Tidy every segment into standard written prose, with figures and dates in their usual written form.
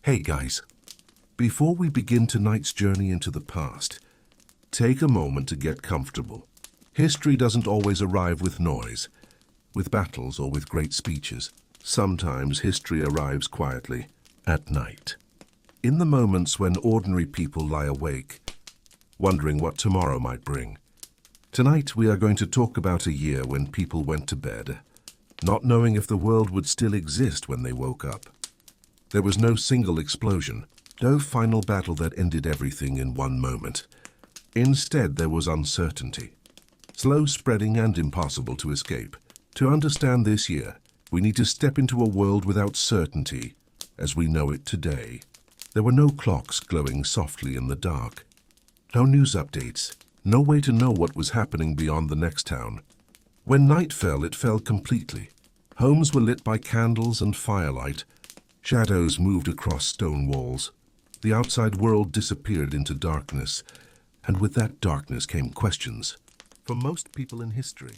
Hey guys, before we begin tonight's journey into the past, take a moment to get comfortable. History doesn't always arrive with noise, with battles or with great speeches. Sometimes history arrives quietly, at night. In the moments when ordinary people lie awake, wondering what tomorrow might bring. Tonight we are going to talk about a year when people went to bed, not knowing if the world would still exist when they woke up. There was no single explosion, no final battle that ended everything in one moment. Instead, there was uncertainty, slow spreading and impossible to escape. To understand this year, we need to step into a world without certainty, as we know it today. There were no clocks glowing softly in the dark, no news updates, no way to know what was happening beyond the next town. When night fell, it fell completely. Homes were lit by candles and firelight. Shadows moved across stone walls. The outside world disappeared into darkness, and with that darkness came questions. For most people in history,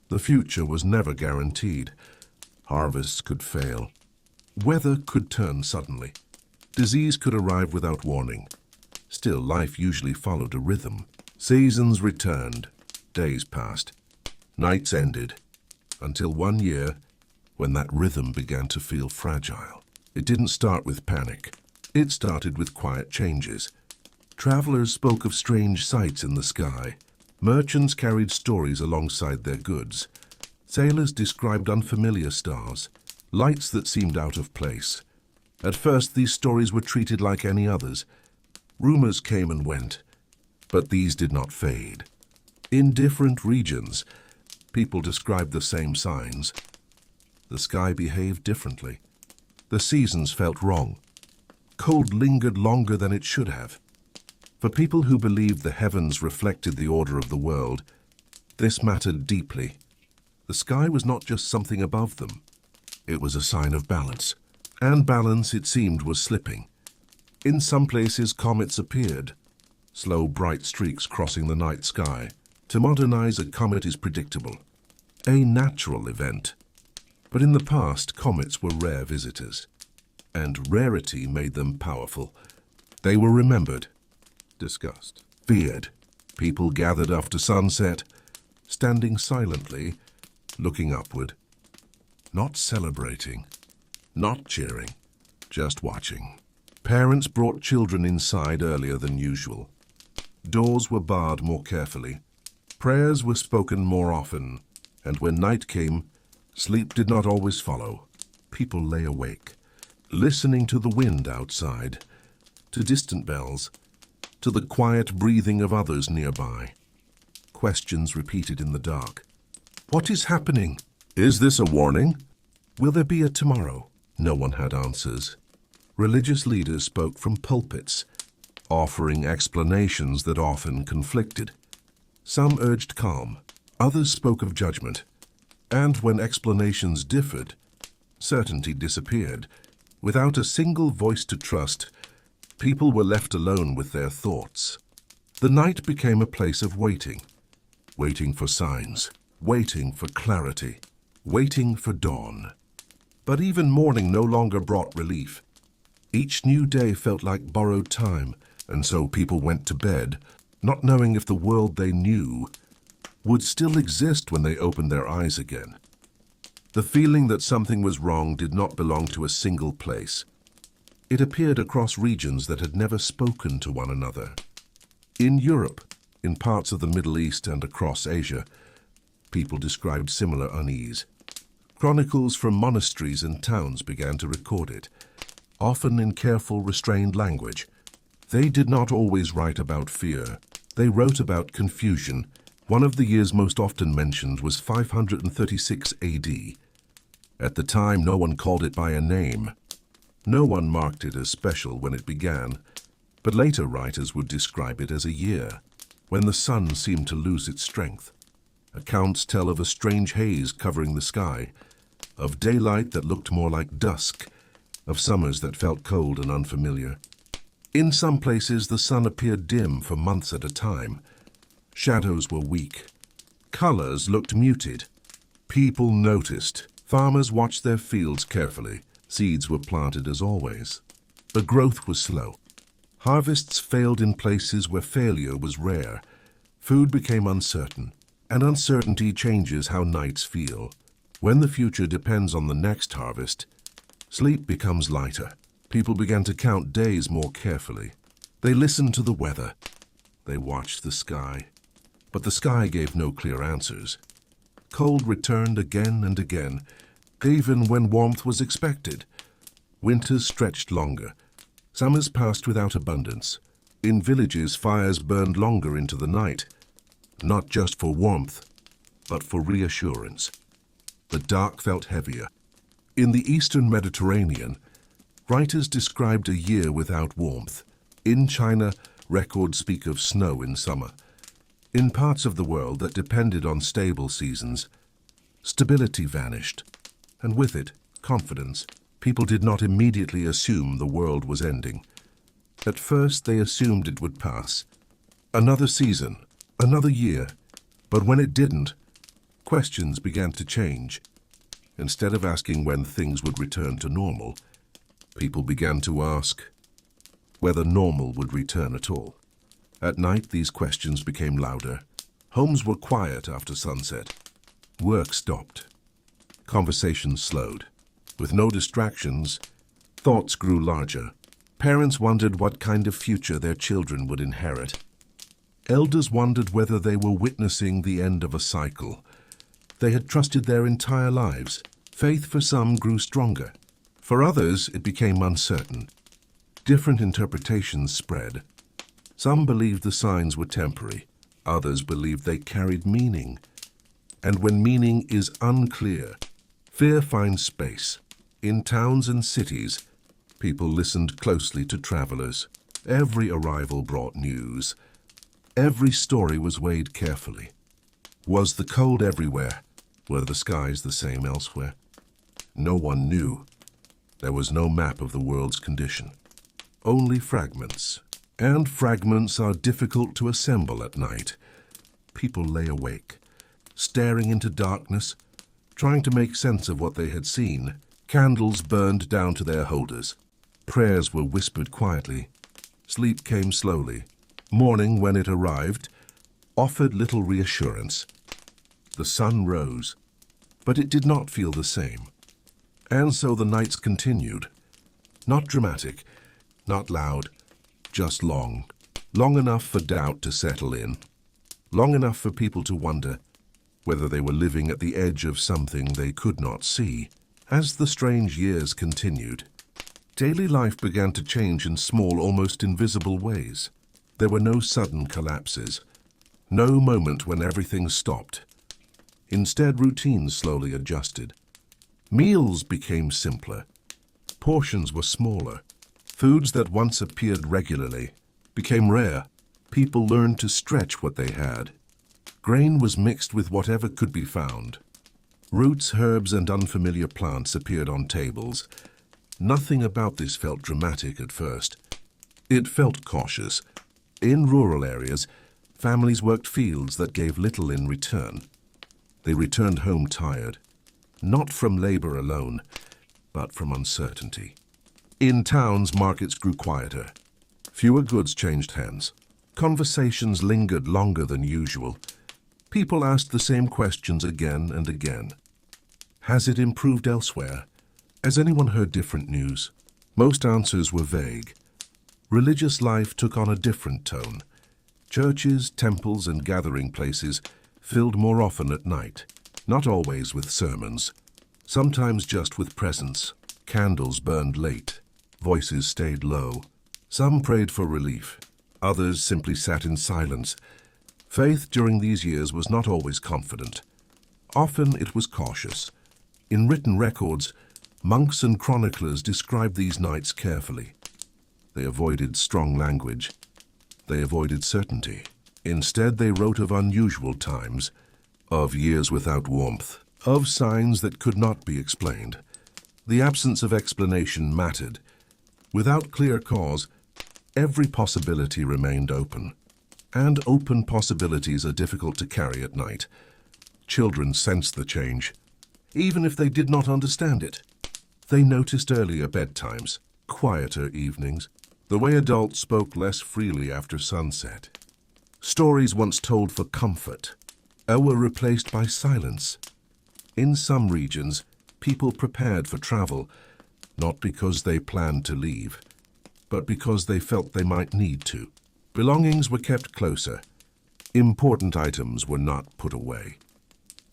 the future was never guaranteed. Harvests could fail. Weather could turn suddenly. Disease could arrive without warning. Still, life usually followed a rhythm. Seasons returned. Days passed. Nights ended. Until one year, when that rhythm began to feel fragile. It didn't start with panic. It started with quiet changes. Travelers spoke of strange sights in the sky. Merchants carried stories alongside their goods. Sailors described unfamiliar stars, lights that seemed out of place. At first, these stories were treated like any others. Rumors came and went, but these did not fade. In different regions, people described the same signs. The sky behaved differently. The seasons felt wrong. Cold lingered longer than it should have. For people who believed the heavens reflected the order of the world, this mattered deeply. The sky was not just something above them. It was a sign of balance. And balance, it seemed, was slipping. In some places, comets appeared, slow, bright streaks crossing the night sky. To modernize, a comet is predictable, a natural event. But in the past, comets were rare visitors, and rarity made them powerful. They were remembered, discussed, feared. People gathered after sunset, standing silently, looking upward, not celebrating, not cheering, just watching. Parents brought children inside earlier than usual. Doors were barred more carefully. Prayers were spoken more often, and when night came, sleep did not always follow. People lay awake, listening to the wind outside, to distant bells, to the quiet breathing of others nearby. Questions repeated in the dark. What is happening? Is this a warning? Will there be a tomorrow? No one had answers. Religious leaders spoke from pulpits, offering explanations that often conflicted. Some urged calm, others spoke of judgment. And when explanations differed, certainty disappeared. Without a single voice to trust, people were left alone with their thoughts. The night became a place of waiting. Waiting for signs, waiting for clarity, waiting for dawn. But even morning no longer brought relief. Each new day felt like borrowed time, and so people went to bed, not knowing if the world they knew would still exist when they opened their eyes again. The feeling that something was wrong did not belong to a single place. It appeared across regions that had never spoken to one another. In Europe, in parts of the Middle East and across Asia, people described similar unease. Chronicles from monasteries and towns began to record it, often in careful, restrained language. They did not always write about fear. They wrote about confusion. One of the years most often mentioned was 536 AD. At the time, no one called it by a name. No one marked it as special when it began, but later writers would describe it as a year, when the sun seemed to lose its strength. Accounts tell of a strange haze covering the sky, of daylight that looked more like dusk, of summers that felt cold and unfamiliar. In some places, the sun appeared dim for months at a time. Shadows were weak. Colors looked muted. People noticed. Farmers watched their fields carefully. Seeds were planted as always. but growth was slow. Harvests failed in places where failure was rare. Food became uncertain, and uncertainty changes how nights feel. When the future depends on the next harvest, sleep becomes lighter. People began to count days more carefully. They listened to the weather. They watched the sky. But the sky gave no clear answers. Cold returned again and again, even when warmth was expected. Winters stretched longer. Summers passed without abundance. In villages, fires burned longer into the night, not just for warmth, but for reassurance. The dark felt heavier. In the eastern Mediterranean, writers described a year without warmth. In China, records speak of snow in summer. In parts of the world that depended on stable seasons, stability vanished, and with it, confidence. People did not immediately assume the world was ending. At first, they assumed it would pass. Another season, another year. But when it didn't, questions began to change. Instead of asking when things would return to normal, people began to ask whether normal would return at all. At night, these questions became louder. Homes were quiet after sunset. Work stopped. Conversations slowed. With no distractions, thoughts grew larger. Parents wondered what kind of future their children would inherit. Elders wondered whether they were witnessing the end of a cycle. They had trusted their entire lives. Faith for some grew stronger. For others, it became uncertain. Different interpretations spread. Some believed the signs were temporary. Others believed they carried meaning. And when meaning is unclear, fear finds space. In towns and cities, people listened closely to travelers. Every arrival brought news. Every story was weighed carefully. Was the cold everywhere? Were the skies the same elsewhere? No one knew. There was no map of the world's condition. Only fragments. And fragments are difficult to assemble at night. People lay awake, staring into darkness, trying to make sense of what they had seen. Candles burned down to their holders. Prayers were whispered quietly. Sleep came slowly. Morning, when it arrived, offered little reassurance. The sun rose, but it did not feel the same. And so the nights continued. Not dramatic, not loud, just long. Long enough for doubt to settle in. Long enough for people to wonder whether they were living at the edge of something they could not see. As the strange years continued, daily life began to change in small, almost invisible ways. There were no sudden collapses, no moment when everything stopped. Instead, routines slowly adjusted. Meals became simpler. Portions were smaller. Foods that once appeared regularly became rare. People learned to stretch what they had. Grain was mixed with whatever could be found. Roots, herbs, and unfamiliar plants appeared on tables. Nothing about this felt dramatic at first. It felt cautious. In rural areas, families worked fields that gave little in return. They returned home tired, not from labor alone, but from uncertainty. In towns, markets grew quieter. Fewer goods changed hands. Conversations lingered longer than usual. People asked the same questions again and again. Has it improved elsewhere? Has anyone heard different news? Most answers were vague. Religious life took on a different tone. Churches, temples, and gathering places filled more often at night, not always with sermons, sometimes just with presence. Candles burned late. Voices stayed low. Some prayed for relief. Others simply sat in silence. Faith during these years was not always confident. Often it was cautious. In written records, monks and chroniclers described these nights carefully. They avoided strong language. They avoided certainty. Instead, they wrote of unusual times, of years without warmth, of signs that could not be explained. The absence of explanation mattered. Without clear cause, every possibility remained open. And open possibilities are difficult to carry at night. Children sensed the change, even if they did not understand it. They noticed earlier bedtimes, quieter evenings, the way adults spoke less freely after sunset. Stories once told for comfort were replaced by silence. In some regions, people prepared for travel, not because they planned to leave, but because they felt they might need to. Belongings were kept closer. Important items were not put away.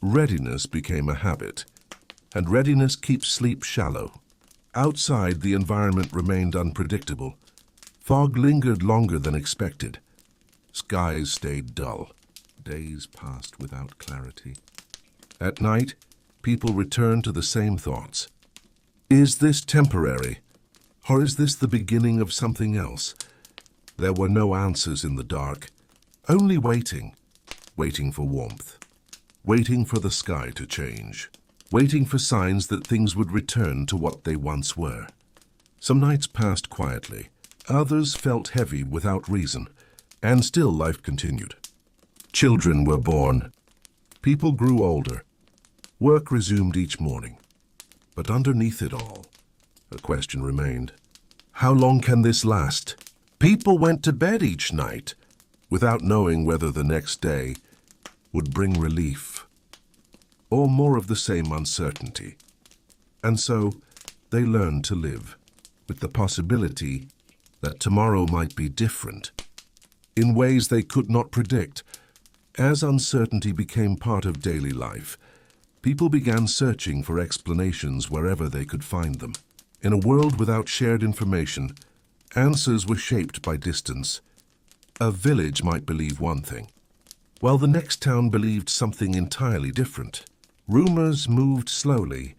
Readiness became a habit, and readiness keeps sleep shallow. Outside, the environment remained unpredictable. Fog lingered longer than expected. Skies stayed dull. Days passed without clarity. At night, people returned to the same thoughts. Is this temporary, or is this the beginning of something else? There were no answers in the dark, only waiting for warmth, waiting for the sky to change, waiting for signs that things would return to what they once were. Some nights passed quietly, others felt heavy without reason, and still life continued. Children were born. People grew older. Work resumed each morning. But underneath it all, a question remained. How long can this last? People went to bed each night without knowing whether the next day would bring relief or more of the same uncertainty. And so they learned to live with the possibility that tomorrow might be different in ways they could not predict. As uncertainty became part of daily life, people began searching for explanations wherever they could find them. In a world without shared information, answers were shaped by distance. A village might believe one thing, while the next town believed something entirely different. Rumors moved slowly,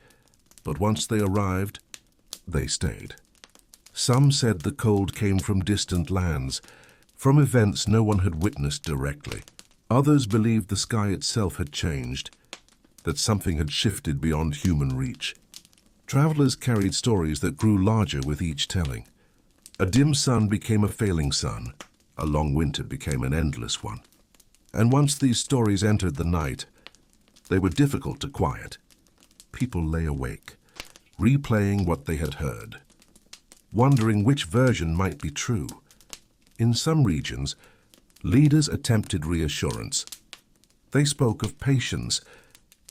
but once they arrived, they stayed. Some said the cold came from distant lands, from events no one had witnessed directly. Others believed the sky itself had changed, that something had shifted beyond human reach. Travelers carried stories that grew larger with each telling. A dim sun became a failing sun. A long winter became an endless one. And once these stories entered the night, they were difficult to quiet. People lay awake, replaying what they had heard, wondering which version might be true. In some regions, leaders attempted reassurance. They spoke of patience,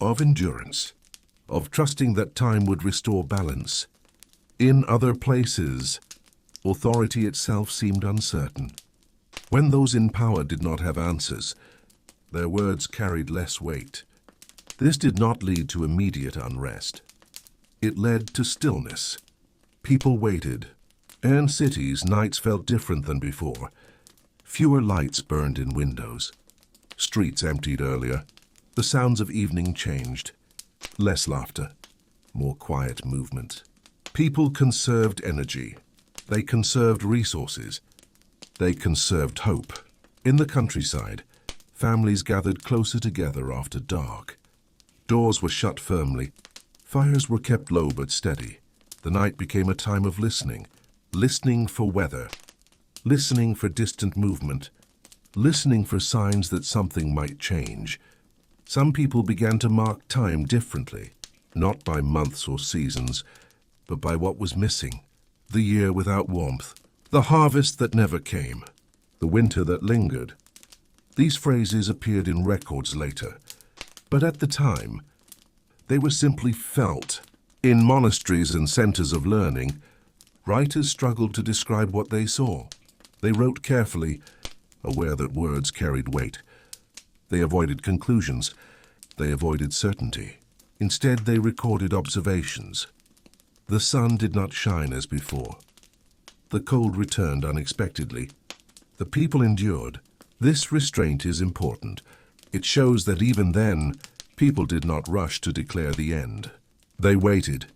of endurance, of trusting that time would restore balance. In other places, authority itself seemed uncertain. When those in power did not have answers, their words carried less weight. This did not lead to immediate unrest. It led to stillness. People waited. In cities, nights felt different than before. Fewer lights burned in windows. Streets emptied earlier. The sounds of evening changed. Less laughter, more quiet movement. People conserved energy. They conserved resources. They conserved hope. In the countryside, families gathered closer together after dark. Doors were shut firmly. Fires were kept low but steady. The night became a time of listening. Listening for weather. Listening for distant movement. Listening for signs that something might change. Some people began to mark time differently, not by months or seasons, but by what was missing. The year without warmth. The harvest that never came. The winter that lingered. These phrases appeared in records later, but at the time, they were simply felt. In monasteries and centers of learning, writers struggled to describe what they saw. They wrote carefully, aware that words carried weight. They avoided conclusions. They avoided certainty. Instead, they recorded observations. The sun did not shine as before. The cold returned unexpectedly. The people endured. This restraint is important. It shows that even then, people did not rush to declare the end. They waited.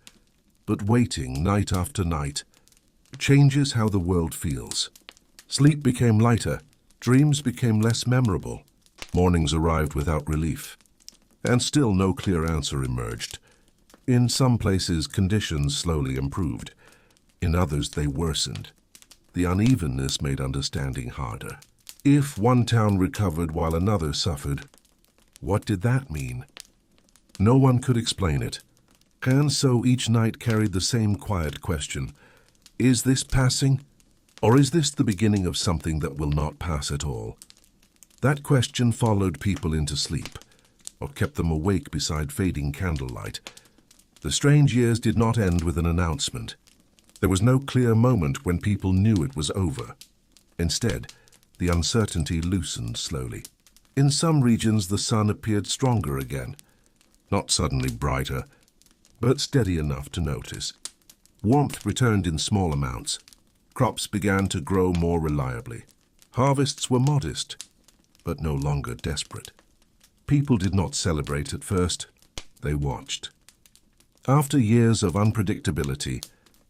But waiting, night after night, changes how the world feels. Sleep became lighter. Dreams became less memorable. Mornings arrived without relief. And still no clear answer emerged. In some places, conditions slowly improved. In others, they worsened. The unevenness made understanding harder. If one town recovered while another suffered, what did that mean? No one could explain it. And so each night carried the same quiet question. Is this passing? Or is this the beginning of something that will not pass at all? That question followed people into sleep, or kept them awake beside fading candlelight. The strange years did not end with an announcement. There was no clear moment when people knew it was over. Instead, the uncertainty loosened slowly. In some regions, the sun appeared stronger again, not suddenly brighter, but steady enough to notice. Warmth returned in small amounts. Crops began to grow more reliably. Harvests were modest, but no longer desperate. People did not celebrate at first. They watched. After years of unpredictability,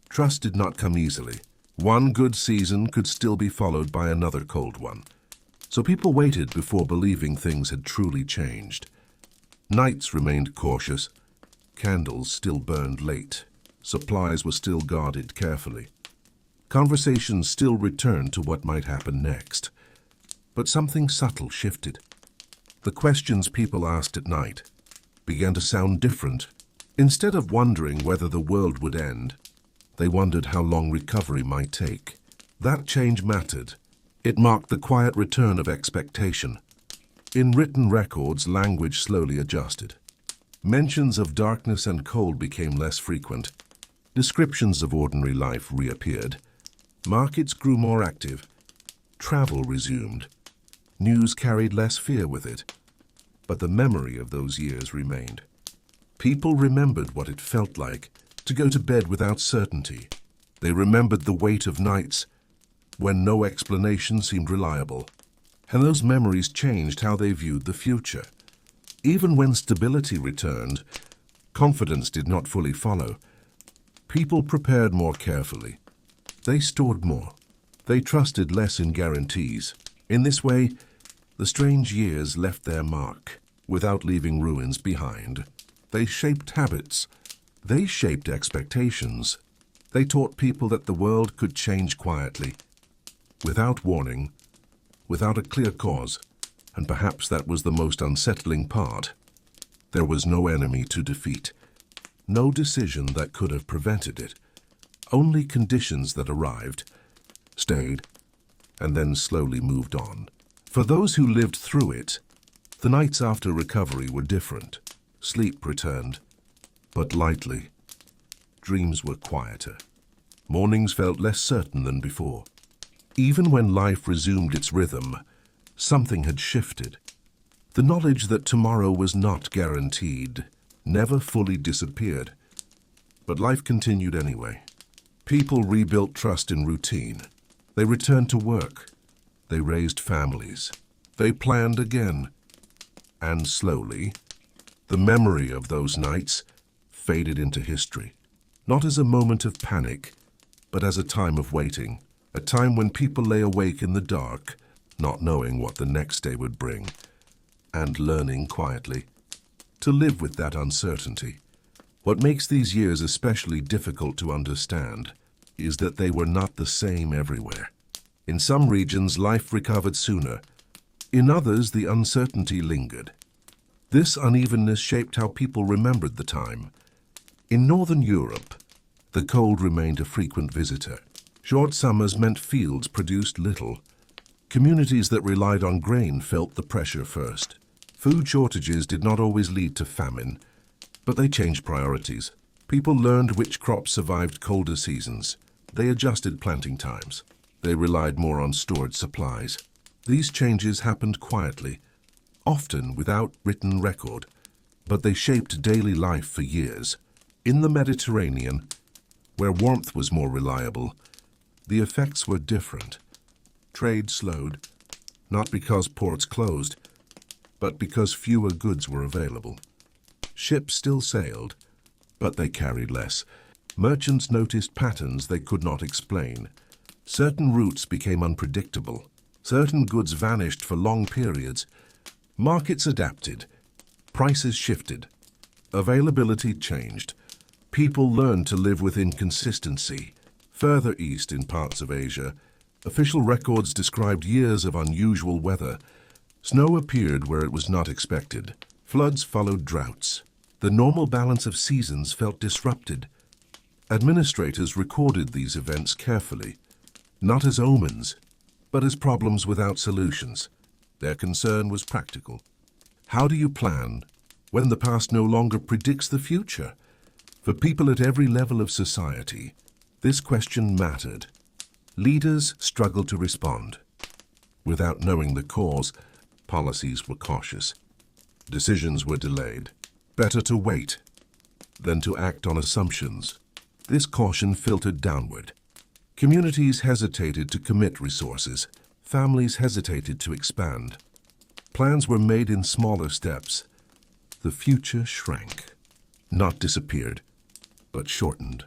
trust did not come easily. One good season could still be followed by another cold one. So people waited before believing things had truly changed. Nights remained cautious. Candles still burned late. Supplies were still guarded carefully. Conversations still returned to what might happen next. But something subtle shifted. The questions people asked at night began to sound different. Instead of wondering whether the world would end, they wondered how long recovery might take. That change mattered. It marked the quiet return of expectation. In written records, language slowly adjusted. Mentions of darkness and cold became less frequent. Descriptions of ordinary life reappeared. Markets grew more active. Travel resumed. News carried less fear with it. But the memory of those years remained. People remembered what it felt like to go to bed without certainty. They remembered the weight of nights when no explanation seemed reliable. And those memories changed how they viewed the future. Even when stability returned, confidence did not fully follow. People prepared more carefully. They stored more. They trusted less in guarantees. In this way, the strange years left their mark, without leaving ruins behind. They shaped habits. They shaped expectations. They taught people that the world could change quietly, without warning, without a clear cause, and perhaps that was the most unsettling part. There was no enemy to defeat, no decision that could have prevented it, only conditions that arrived, stayed, and then slowly moved on. For those who lived through it, the nights after recovery were different. Sleep returned, but lightly. Dreams were quieter. Mornings felt less certain than before. Even when life resumed its rhythm, something had shifted. The knowledge that tomorrow was not guaranteed never fully disappeared. But life continued anyway. People rebuilt trust in routine. They returned to work. They raised families. They planned again. And slowly, the memory of those nights faded into history. Not as a moment of panic, but as a time of waiting. A time when people lay awake in the dark, not knowing what the next day would bring, and learning quietly to live with that uncertainty. What makes these years especially difficult to understand is that they were not the same everywhere. In some regions, life recovered sooner. In others, the uncertainty lingered. This unevenness shaped how people remembered the time. In Northern Europe, the cold remained a frequent visitor. Short summers meant fields produced little. Communities that relied on grain felt the pressure first. Food shortages did not always lead to famine, but they changed priorities. People learned which crops survived colder seasons. They adjusted planting times. They relied more on stored supplies. These changes happened quietly, often without written record, but they shaped daily life for years. In the Mediterranean, where warmth was more reliable, the effects were different. Trade slowed, not because ports closed, but because fewer goods were available. Ships still sailed, but they carried less. Merchants noticed patterns they could not explain. Certain routes became unpredictable. Certain goods vanished for long periods. Markets adapted. Prices shifted. Availability changed. People learned to live with inconsistency. Further east in parts of Asia, official records described years of unusual weather. Snow appeared where it was not expected. Floods followed droughts. The normal balance of seasons felt disrupted. Administrators recorded these events carefully, not as omens, but as problems without solutions. Their concern was practical. How do you plan when the past no longer predicts the future? For people at every level of society, this question mattered. Leaders struggled to respond. Without knowing the cause, policies were cautious. Decisions were delayed. Better to wait than to act on assumptions. This caution filtered downward. Communities hesitated to commit resources. Families hesitated to expand. Plans were made in smaller steps. The future shrank, not disappeared, but shortened.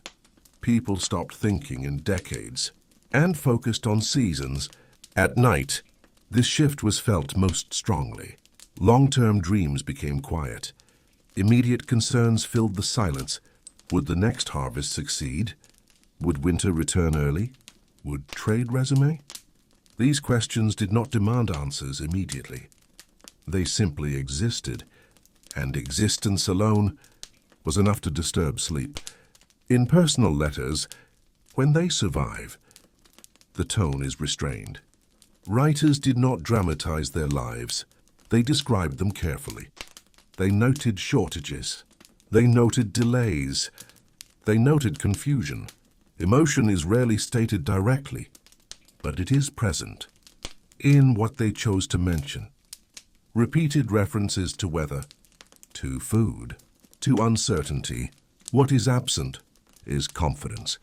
People stopped thinking in decades and focused on seasons. At night, this shift was felt most strongly. Long-term dreams became quiet. Immediate concerns filled the silence. Would the next harvest succeed? Would winter return early? Would trade resume? These questions did not demand answers immediately. They simply existed, and existence alone was enough to disturb sleep. In personal letters, when they survive, the tone is restrained. Writers did not dramatize their lives. They described them carefully. They noted shortages. They noted delays. They noted confusion. Emotion is rarely stated directly, but it is present in what they chose to mention. Repeated references to weather, to food, to uncertainty. What is absent is confidence.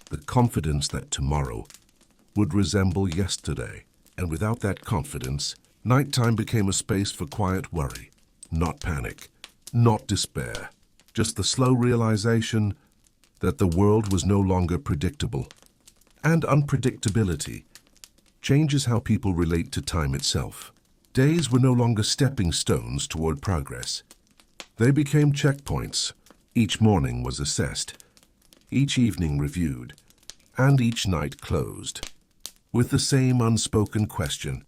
The confidence that tomorrow would resemble yesterday. And without that confidence, nighttime became a space for quiet worry, not panic, not despair, just the slow realization that the world was no longer predictable. And unpredictability changes how people relate to time itself. Days were no longer stepping stones toward progress. They became checkpoints. Each morning was assessed, each evening reviewed, and each night closed, with the same unspoken question: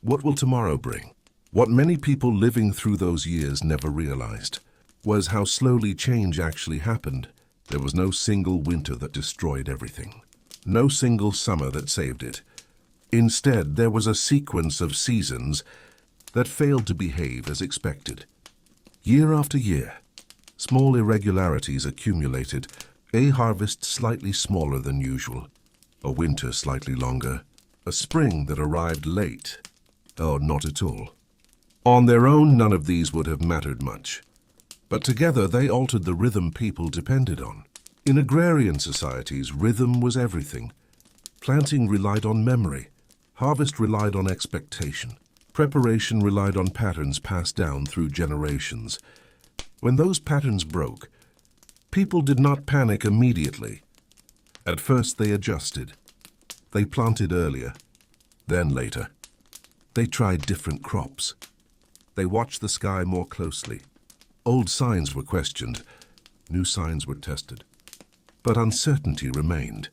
what will tomorrow bring? What many people living through those years never realized was how slowly change actually happened. There was no single winter that destroyed everything, no single summer that saved it. Instead, there was a sequence of seasons that failed to behave as expected. Year after year, small irregularities accumulated, a harvest slightly smaller than usual, a winter slightly longer, a spring that arrived late, or not at all. On their own, none of these would have mattered much, but together they altered the rhythm people depended on. In agrarian societies, rhythm was everything. Planting relied on memory, harvest relied on expectation, preparation relied on patterns passed down through generations. When those patterns broke, people did not panic immediately. At first they adjusted. They planted earlier, then later. They tried different crops. They watched the sky more closely. Old signs were questioned. New signs were tested. But uncertainty remained.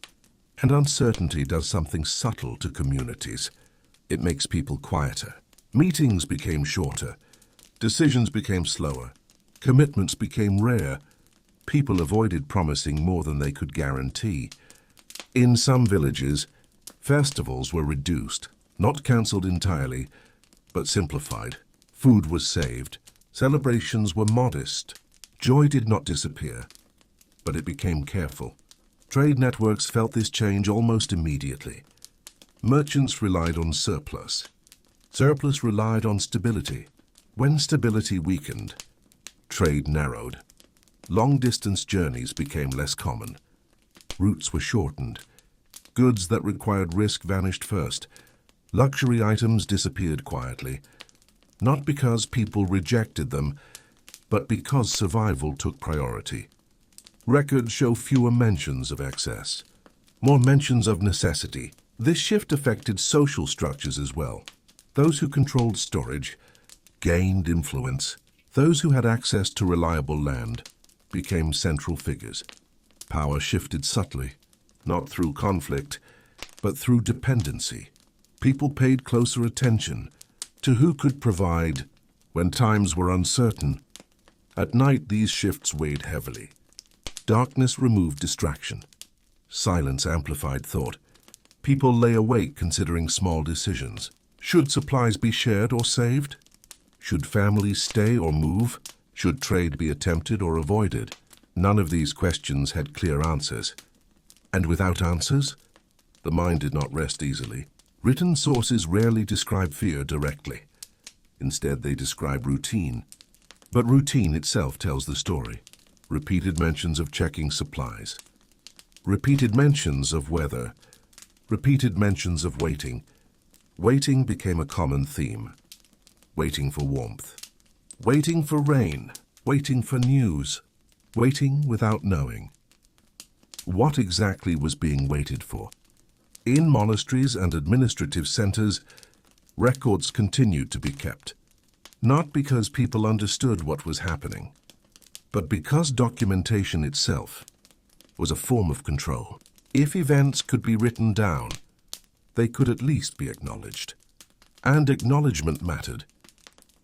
And uncertainty does something subtle to communities. It makes people quieter. Meetings became shorter. Decisions became slower. Commitments became rare. People avoided promising more than they could guarantee. In some villages, festivals were reduced, not cancelled entirely, but simplified. Food was saved. Celebrations were modest. Joy did not disappear, but it became careful. Trade networks felt this change almost immediately. Merchants relied on surplus. Surplus relied on stability. When stability weakened, trade narrowed. Long-distance journeys became less common. Routes were shortened. Goods that required risk vanished first. Luxury items disappeared quietly, not because people rejected them, but because survival took priority. Records show fewer mentions of excess, more mentions of necessity. This shift affected social structures as well. Those who controlled storage gained influence. Those who had access to reliable land became central figures. Power shifted subtly, not through conflict, but through dependency. People paid closer attention to who could provide when times were uncertain. At night, these shifts weighed heavily. Darkness removed distraction. Silence amplified thought. People lay awake considering small decisions. Should supplies be shared or saved? Should families stay or move? Should trade be attempted or avoided? None of these questions had clear answers. And without answers, the mind did not rest easily. Written sources rarely describe fear directly. Instead, they describe routine. But routine itself tells the story. Repeated mentions of checking supplies. Repeated mentions of weather. Repeated mentions of waiting. Waiting became a common theme. Waiting for warmth. Waiting for rain. Waiting for news. Waiting without knowing. What exactly was being waited for? In monasteries and administrative centers, records continued to be kept. Not because people understood what was happening, but because documentation itself was a form of control. If events could be written down, they could at least be acknowledged. And acknowledgement mattered.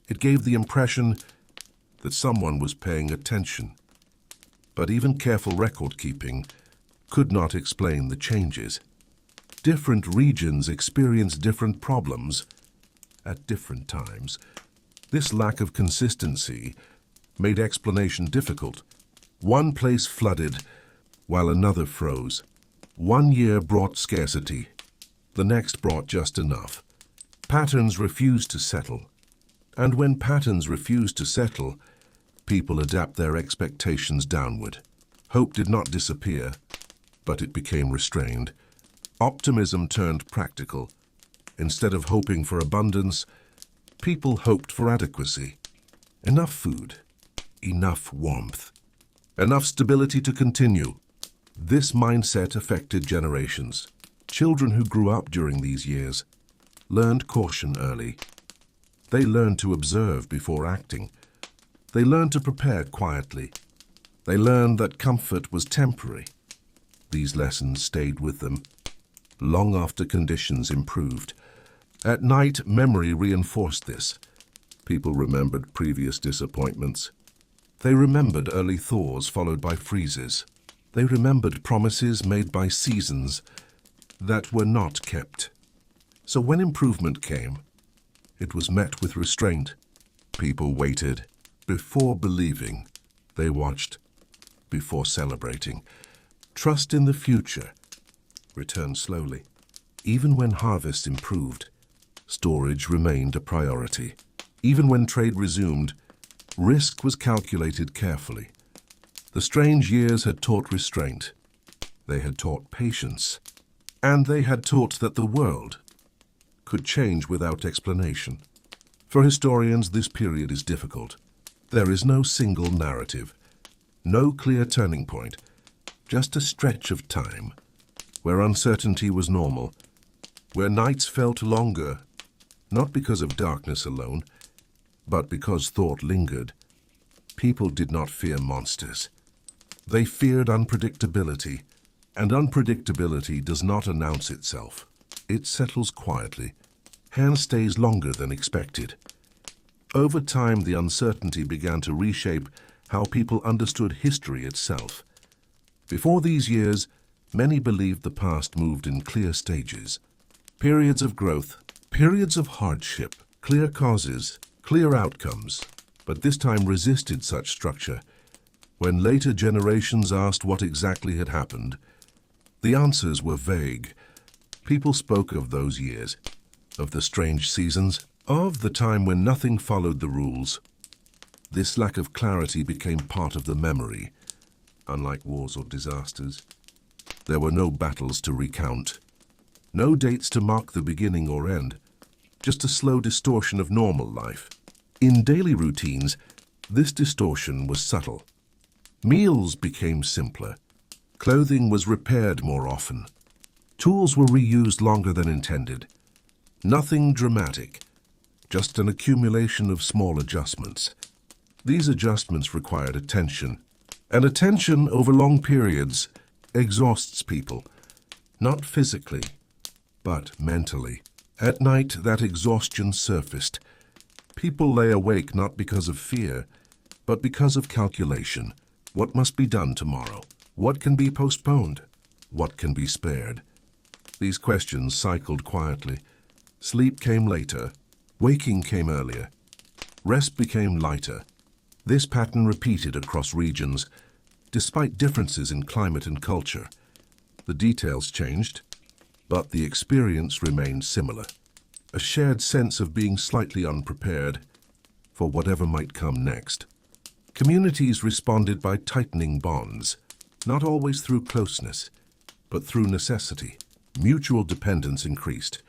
It gave the impression that someone was paying attention. But even careful record-keeping could not explain the changes. Different regions experienced different problems at different times. This lack of consistency made explanation difficult. One place flooded, while another froze. One year brought scarcity, the next brought just enough. Patterns refused to settle. And when patterns refuse to settle, people adapt their expectations downward. Hope did not disappear, but it became restrained. Optimism turned practical. Instead of hoping for abundance, people hoped for adequacy. Enough food, enough warmth, enough stability to continue. This mindset affected generations. Children who grew up during these years learned caution early. They learned to observe before acting. They learned to prepare quietly. They learned that comfort was temporary. These lessons stayed with them long after conditions improved. At night, memory reinforced this. People remembered previous disappointments. They remembered early thaws followed by freezes. They remembered promises made by seasons that were not kept. So when improvement came, it was met with restraint. People waited before believing. They watched before celebrating. Trust in the future returned slowly. Even when harvests improved, storage remained a priority. Even when trade resumed, risk was calculated carefully. The strange years had taught restraint. They had taught patience. And they had taught that the world could change without explanation. For historians, this period is difficult. There is no single narrative, no clear turning point, just a stretch of time where uncertainty was normal, where nights felt longer, not because of darkness alone, but because thought lingered. People did not fear monsters. They feared unpredictability, and unpredictability does not announce itself. It settles quietly and stays longer than expected. Over time, the uncertainty began to reshape how people understood history itself. Before these years, many believed the past moved in clear stages. Periods of growth, periods of hardship, clear causes, clear outcomes. But this time resisted such structure. When later generations asked what exactly had happened, the answers were vague. People spoke of those years, of the strange seasons, of the time when nothing followed the rules. This lack of clarity became part of the memory. Unlike wars or disasters, there were no battles to recount, no dates to mark the beginning or end, just a slow distortion of normal life. In daily routines, this distortion was subtle. Meals became simpler. Clothing was repaired more often. Tools were reused longer than intended. Nothing dramatic, just an accumulation of small adjustments. These adjustments required attention, and attention over long periods exhausts people, not physically, but mentally. At night, that exhaustion surfaced. People lay awake not because of fear, but because of calculation. What must be done tomorrow? What can be postponed? What can be spared? These questions cycled quietly. Sleep came later. Waking came earlier. Rest became lighter. This pattern repeated across regions, despite differences in climate and culture. The details changed, but the experience remained similar. A shared sense of being slightly unprepared for whatever might come next. Communities responded by tightening bonds, not always through closeness, but through necessity. Mutual dependence increased.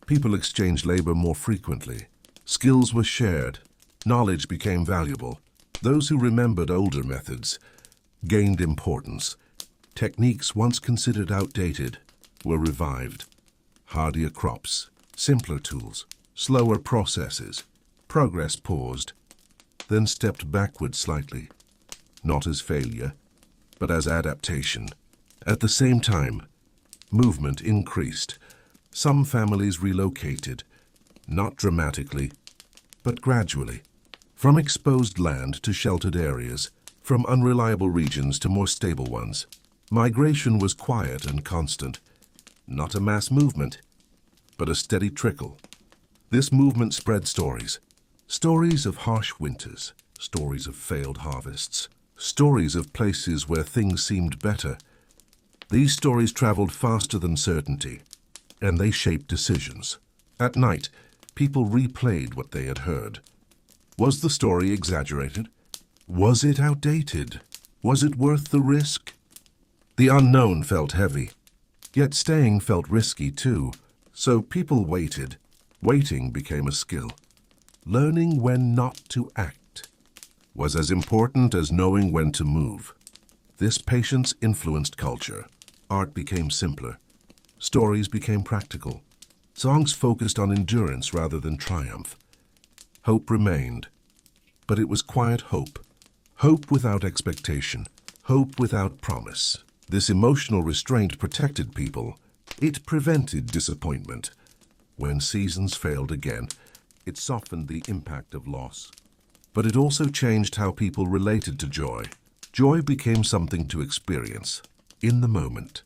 People exchanged labor more frequently. Skills were shared. Knowledge became valuable. Those who remembered older methods gained importance. Techniques once considered outdated were revived. Hardier crops, simpler tools, slower processes. Progress paused, then stepped backward slightly, not as failure, but as adaptation. At the same time, movement increased. Some families relocated, not dramatically, but gradually, from exposed land to sheltered areas, from unreliable regions to more stable ones. Migration was quiet and constant, not a mass movement, but a steady trickle. This movement spread stories. Stories of harsh winters, stories of failed harvests, stories of places where things seemed better. These stories traveled faster than certainty, and they shaped decisions. At night, people replayed what they had heard. Was the story exaggerated? Was it outdated? Was it worth the risk? The unknown felt heavy, yet staying felt risky too. So people waited. Waiting became a skill. Learning when not to act was as important as knowing when to move. This patience influenced culture. Art became simpler. Stories became practical. Songs focused on endurance rather than triumph. Hope remained, but it was quiet hope. Hope without expectation. Hope without promise. This emotional restraint protected people. It prevented disappointment. When seasons failed again, it softened the impact of loss. But it also changed how people related to joy. Joy became something to experience, in the moment,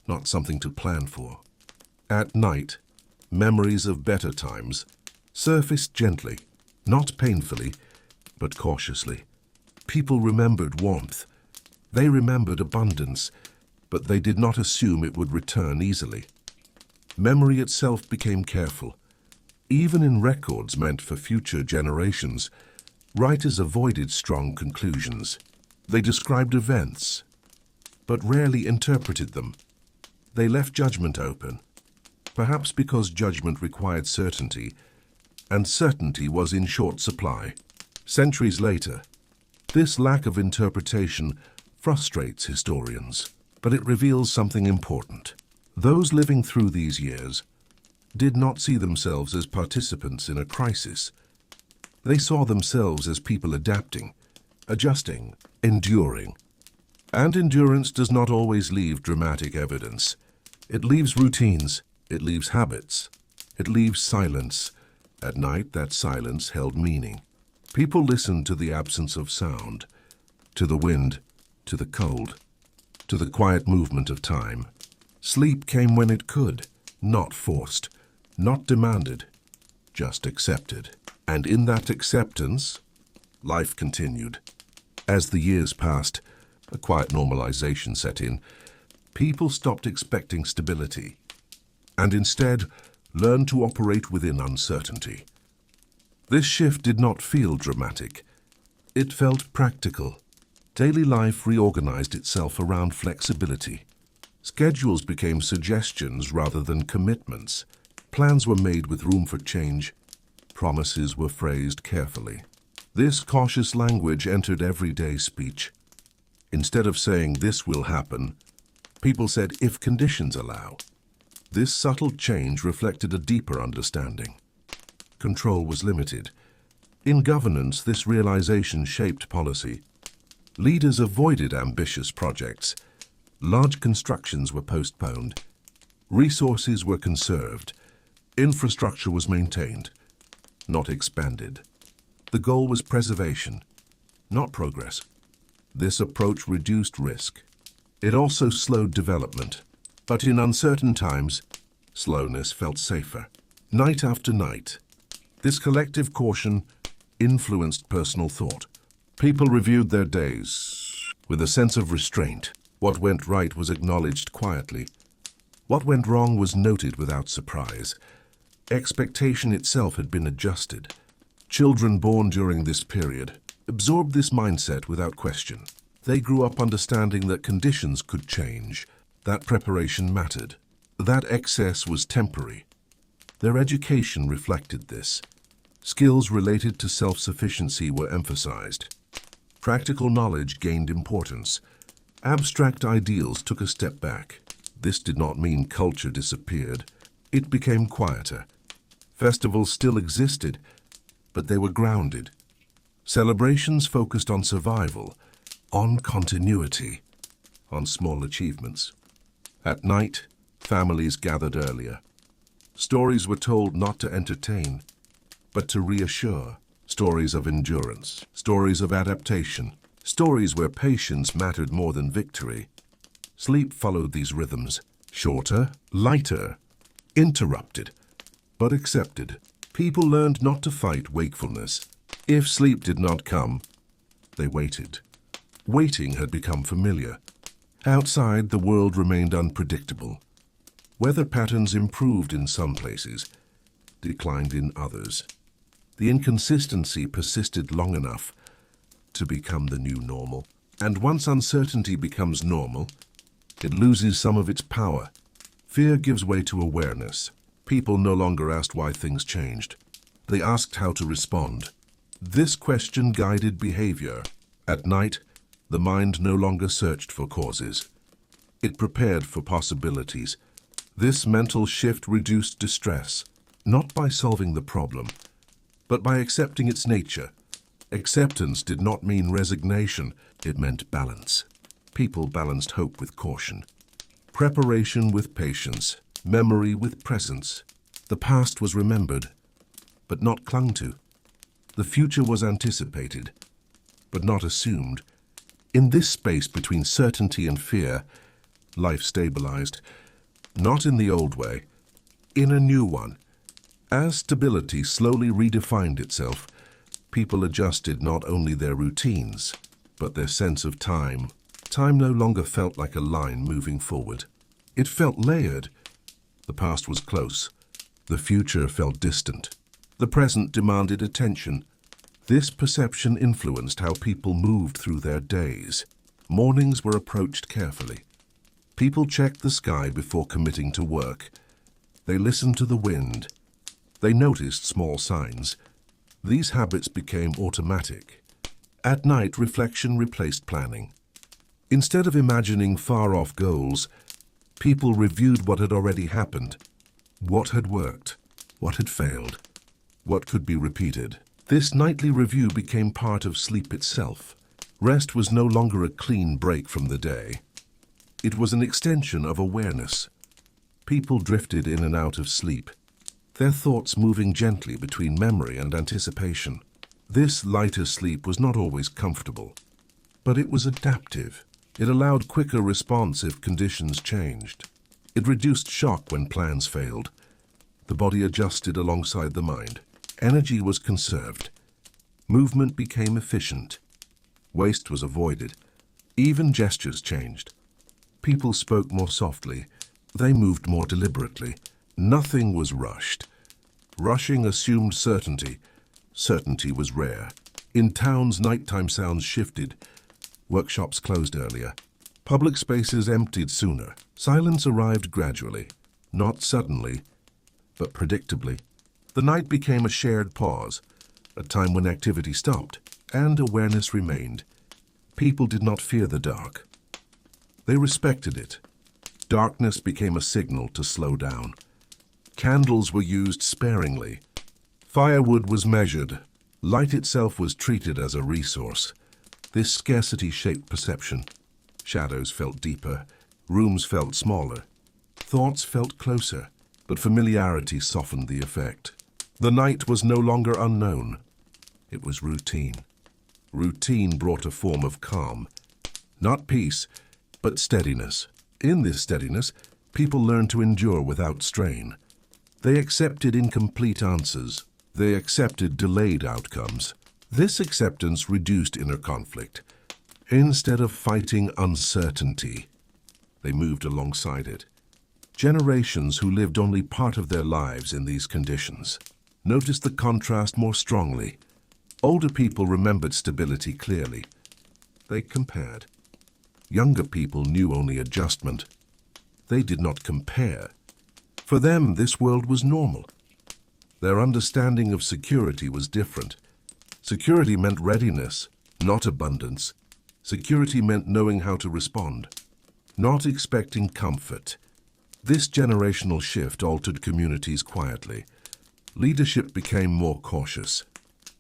not something to plan for. At night, memories of better times surfaced gently, not painfully, but cautiously. People remembered warmth. They remembered abundance, but they did not assume it would return easily. Memory itself became careful. Even in records meant for future generations, writers avoided strong conclusions. They described events, but rarely interpreted them. They left judgment open, perhaps because judgment required certainty, and certainty was in short supply. Centuries later, this lack of interpretation frustrates historians, but it reveals something important. Those living through these years did not see themselves as participants in a crisis. They saw themselves as people adapting, adjusting, enduring. And endurance does not always leave dramatic evidence. It leaves routines, it leaves habits, it leaves silence. At night, that silence held meaning. People listened to the absence of sound, to the wind, to the cold, to the quiet movement of time. Sleep came when it could, not forced, not demanded, just accepted. And in that acceptance, life continued. As the years passed, a quiet normalization set in. People stopped expecting stability, and instead learned to operate within uncertainty. This shift did not feel dramatic. It felt practical. Daily life reorganized itself around flexibility. Schedules became suggestions rather than commitments. Plans were made with room for change. Promises were phrased carefully. This cautious language entered everyday speech. Instead of saying, "This will happen," people said, "If conditions allow." This subtle change reflected a deeper understanding. Control was limited. In governance, this realization shaped policy. Leaders avoided ambitious projects. Large constructions were postponed. Resources were conserved. Infrastructure was maintained, not expanded. The goal was preservation, not progress. This approach reduced risk. It also slowed development. But in uncertain times, slowness felt safer. Night after night, this collective caution influenced personal thought. People reviewed their days with a sense of restraint. What went right was acknowledged quietly. What went wrong was noted without surprise. Expectation itself had been adjusted. Children born during this period absorbed this mindset without question. They grew up understanding that conditions could change, that preparation mattered, that excess was temporary. Their education reflected this. Skills related to self-sufficiency were emphasized. Practical knowledge gained importance. Abstract ideals took a step back. This did not mean culture disappeared. It became quieter. Festivals still existed, but they were grounded. Celebrations focused on survival, on continuity, on small achievements. At night, families gathered earlier. Stories were told not to entertain, but to reassure. Stories of endurance, stories of adaptation, stories where patience mattered more than victory. Sleep followed these rhythms, shorter, lighter, interrupted, but accepted. People learned not to fight wakefulness. If sleep did not come, they waited. Waiting had become familiar. Outside, the world remained unpredictable. Weather patterns improved in some places, declined in others. The inconsistency persisted long enough to become the new normal. And once uncertainty becomes normal, it loses some of its power. Fear gives way to awareness. People no longer asked why things changed. They asked how to respond. This question guided behavior. At night, the mind no longer searched for causes. It prepared for possibilities. This mental shift reduced distress, not by solving the problem, but by accepting its nature. Acceptance did not mean resignation, it meant balance. People balanced hope with caution, preparation with patience, memory with presence. The past was remembered, but not clung to. The future was anticipated, but not assumed. In this space between certainty and fear, life stabilized, not in the old way, in a new one. As stability slowly redefined itself, people adjusted not only their routines, but their sense of time. Time no longer felt like a line moving forward. It felt layered. The past was close. The future felt distant. The present demanded attention. This perception influenced how people moved through their days. Mornings were approached carefully. People checked the sky before committing to work. They listened to the wind. They noticed small signs. These habits became automatic. At night, reflection replaced planning. Instead of imagining far-off goals, people reviewed what had already happened, what had worked, what had failed, what could be repeated. This nightly review became part of sleep itself. Rest was no longer a clean break from the day. It was an extension of awareness. People drifted in and out of sleep, their thoughts moving gently between memory and anticipation. This lighter sleep was not always comfortable, but it was adaptive. It allowed quicker response if conditions changed. It reduced shock when plans failed. The body adjusted alongside the mind. Energy was conserved. Movement became efficient. Waste was avoided. Even gestures changed. People spoke more softly. They moved more deliberately. Nothing was rushed. Rushing assumed certainty. Certainty was rare. In towns, nighttime sounds shifted. Workshops closed earlier. Public spaces emptied sooner. Silence arrived gradually, not suddenly, but predictably. The night became a shared pause, a time when activity stopped and awareness remained. People did not fear the dark. They respected it. Darkness became a signal to slow down. Candles were used sparingly. Firewood was measured. Light itself was treated as a resource. This scarcity shaped perception. Shadows felt deeper. Rooms felt smaller. Thoughts felt closer, but familiarity softened the effect. The night was no longer unknown. It was routine. Routine brought a form of calm. Not peace, but steadiness. In this steadiness, people learned to endure without strain. They accepted incomplete answers. They accepted delayed outcomes. This acceptance reduced inner conflict. Instead of fighting uncertainty, they moved alongside it. Generations who lived only part of their lives in these conditions noticed the contrast more strongly. Older people remembered stability clearly. They compared. Younger people knew only adjustment. They did not compare. For them, this world was normal. Their understanding of security was different. Security meant readiness, not abundance. Security meant knowing how to respond, not expecting comfort. This generational shift altered communities quietly. Leadership became more cautious.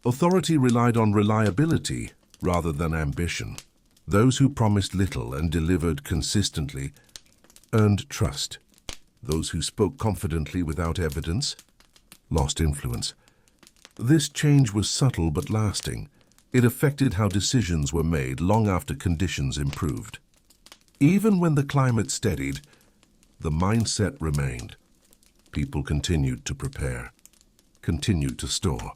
Authority relied on reliability rather than ambition. Those who promised little and delivered consistently earned trust. Those who spoke confidently without evidence lost influence. This change was subtle but lasting. It affected how decisions were made long after conditions improved. Even when the climate steadied, the mindset remained. People continued to prepare, continued to store,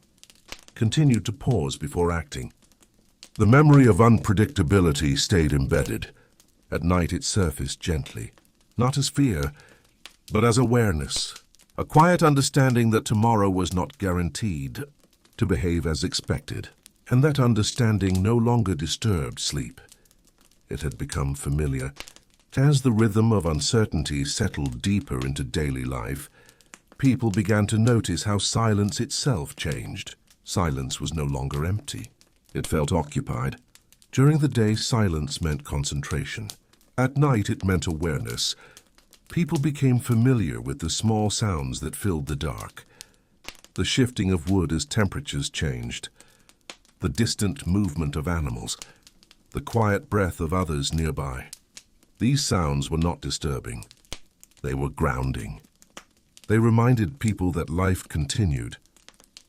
continued to pause before acting. The memory of unpredictability stayed embedded. At night it surfaced gently, not as fear, but as awareness, a quiet understanding that tomorrow was not guaranteed to behave as expected. And that understanding no longer disturbed sleep. It had become familiar. As the rhythm of uncertainty settled deeper into daily life, people began to notice how silence itself changed. Silence was no longer empty. It felt occupied. During the day, silence meant concentration. At night, it meant awareness. People became familiar with the small sounds that filled the dark. The shifting of wood as temperatures changed. The distant movement of animals, the quiet breath of others nearby. These sounds were not disturbing. They were grounding. They reminded people that life continued,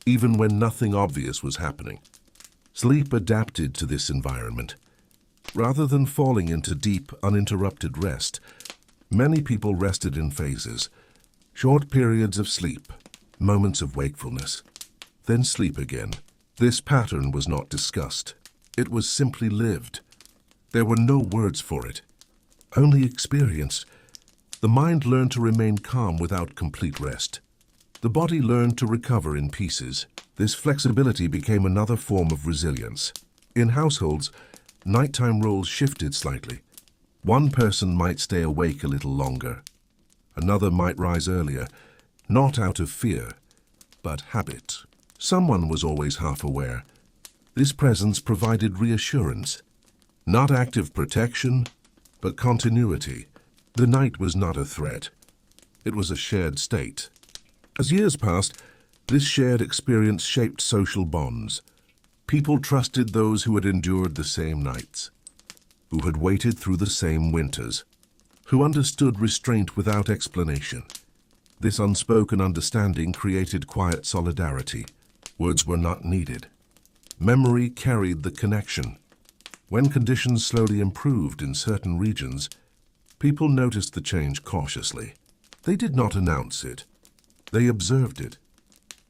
even when nothing obvious was happening. Sleep adapted to this environment. Rather than falling into deep, uninterrupted rest, many people rested in phases. Short periods of sleep, moments of wakefulness, then sleep again. This pattern was not discussed. It was simply lived. There were no words for it, only experience. The mind learned to remain calm without complete rest. The body learned to recover in pieces. This flexibility became another form of resilience. In households, nighttime roles shifted slightly. One person might stay awake a little longer. Another might rise earlier, not out of fear, but habit. Someone was always half aware. This presence provided reassurance, not active protection, but continuity. The night was not a threat. It was a shared state. As years passed, this shared experience shaped social bonds. People trusted those who had endured the same nights, who had waited through the same winters, who understood restraint without explanation. This unspoken understanding created quiet solidarity. Words were not needed. Memory carried the connection. When conditions slowly improved in certain regions, people noticed the change cautiously. They did not announce it. They observed it.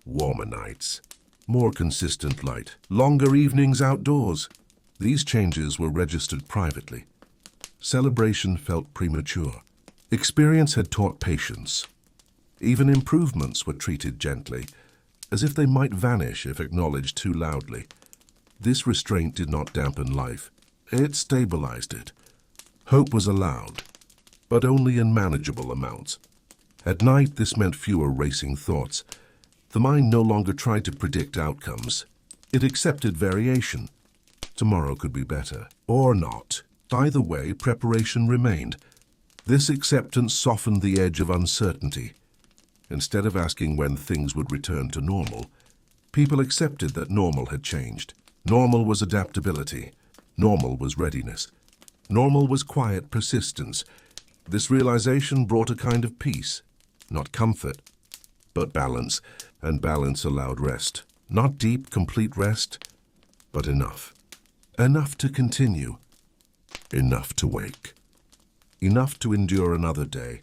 Warmer nights, more consistent light, longer evenings outdoors. These changes were registered privately. Celebration felt premature. Experience had taught patience. Even improvements were treated gently, as if they might vanish if acknowledged too loudly. This restraint did not dampen life. It stabilized it. Hope was allowed, but only in manageable amounts. At night, this meant fewer racing thoughts. The mind no longer tried to predict outcomes. It accepted variation. Tomorrow could be better, or not. Either way, preparation remained. This acceptance softened the edge of uncertainty. Instead of asking when things would return to normal, people accepted that normal had changed. Normal was adaptability. Normal was readiness. Normal was quiet persistence. This realization brought a kind of peace, not comfort, but balance, and balance allowed rest. Not deep, complete rest, but enough. Enough to continue. Enough to wake. enough to endure another day,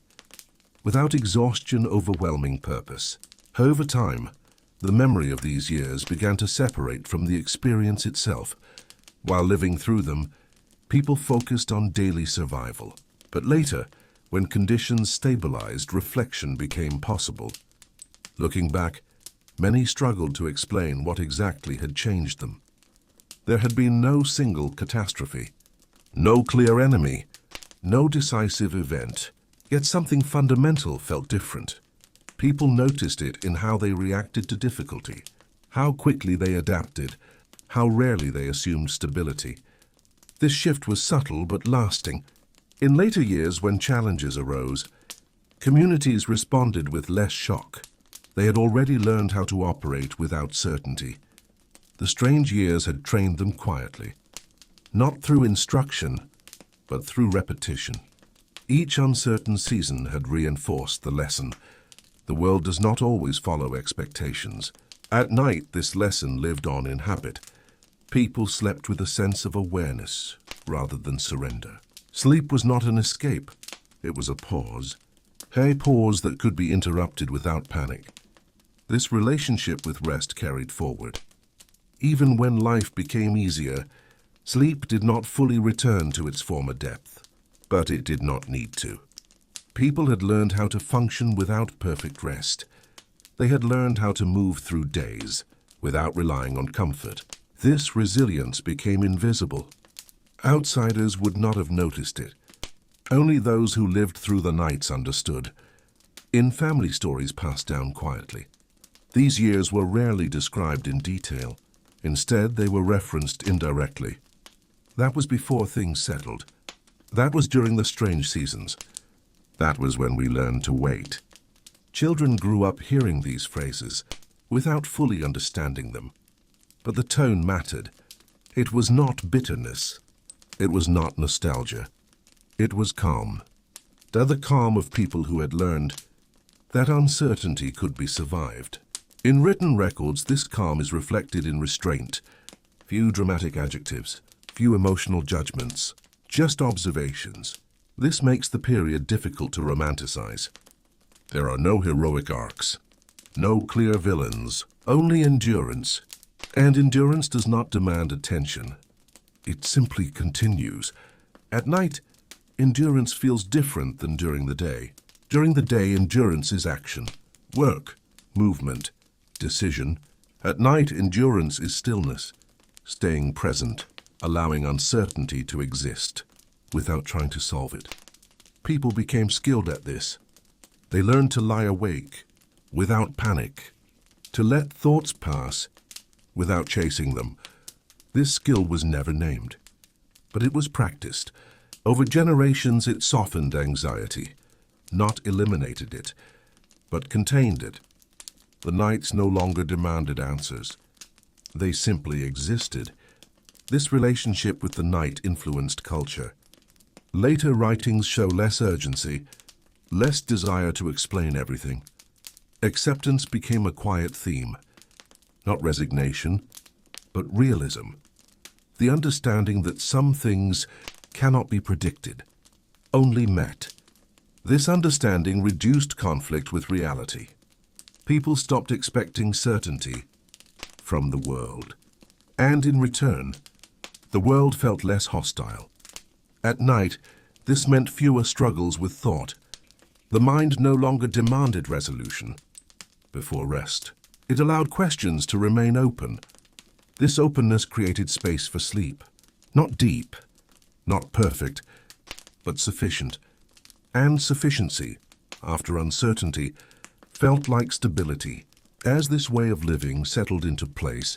without exhaustion overwhelming purpose. Over time, the memory of these years began to separate from the experience itself. While living through them, people focused on daily survival. But later, when conditions stabilized, reflection became possible. Looking back, many struggled to explain what exactly had changed them. There had been no single catastrophe, no clear enemy, no decisive event, yet something fundamental felt different. People noticed it in how they reacted to difficulty, how quickly they adapted, how rarely they assumed stability. This shift was subtle but lasting. In later years, when challenges arose, communities responded with less shock. They had already learned how to operate without certainty. The strange years had trained them quietly, not through instruction, but through repetition. Each uncertain season had reinforced the lesson. The world does not always follow expectations. At night, this lesson lived on in habit. People slept with a sense of awareness rather than surrender. Sleep was not an escape. It was a pause. A pause that could be interrupted without panic. This relationship with rest carried forward. Even when life became easier, sleep did not fully return to its former depth. But it did not need to. People had learned how to function without perfect rest. They had learned how to move through days without relying on comfort. This resilience became invisible. Outsiders would not have noticed it. Only those who lived through the nights understood. In family stories passed down quietly, these years were rarely described in detail. Instead, they were referenced indirectly. That was before things settled. That was during the strange seasons. That was when we learned to wait. Children grew up hearing these phrases without fully understanding them. But the tone mattered. It was not bitterness. It was not nostalgia. It was calm. The calm of people who had learned that uncertainty could be survived. In written records, this calm is reflected in restraint. Few dramatic adjectives, few emotional judgments, just observations. This makes the period difficult to romanticize. There are no heroic arcs, no clear villains, only endurance. And endurance does not demand attention. It simply continues. At night, endurance feels different than during the day. During the day, endurance is action, work, movement, decision. At night, endurance is stillness, staying present, allowing uncertainty to exist without trying to solve it. People became skilled at this. They learned to lie awake without panic, to let thoughts pass without chasing them. This skill was never named, but it was practiced. Over generations, it softened anxiety, not eliminated it, but contained it. The nights no longer demanded answers. They simply existed. This relationship with the night influenced culture. Later writings show less urgency, less desire to explain everything. Acceptance became a quiet theme, not resignation, but realism. The understanding that some things cannot be predicted, only met. This understanding reduced conflict with reality. People stopped expecting certainty from the world. And in return, the world felt less hostile. At night, this meant fewer struggles with thought. The mind no longer demanded resolution before rest. It allowed questions to remain open. This openness created space for sleep. Not deep, not perfect, but sufficient. And sufficiency, after uncertainty, felt like stability. As this way of living settled into place,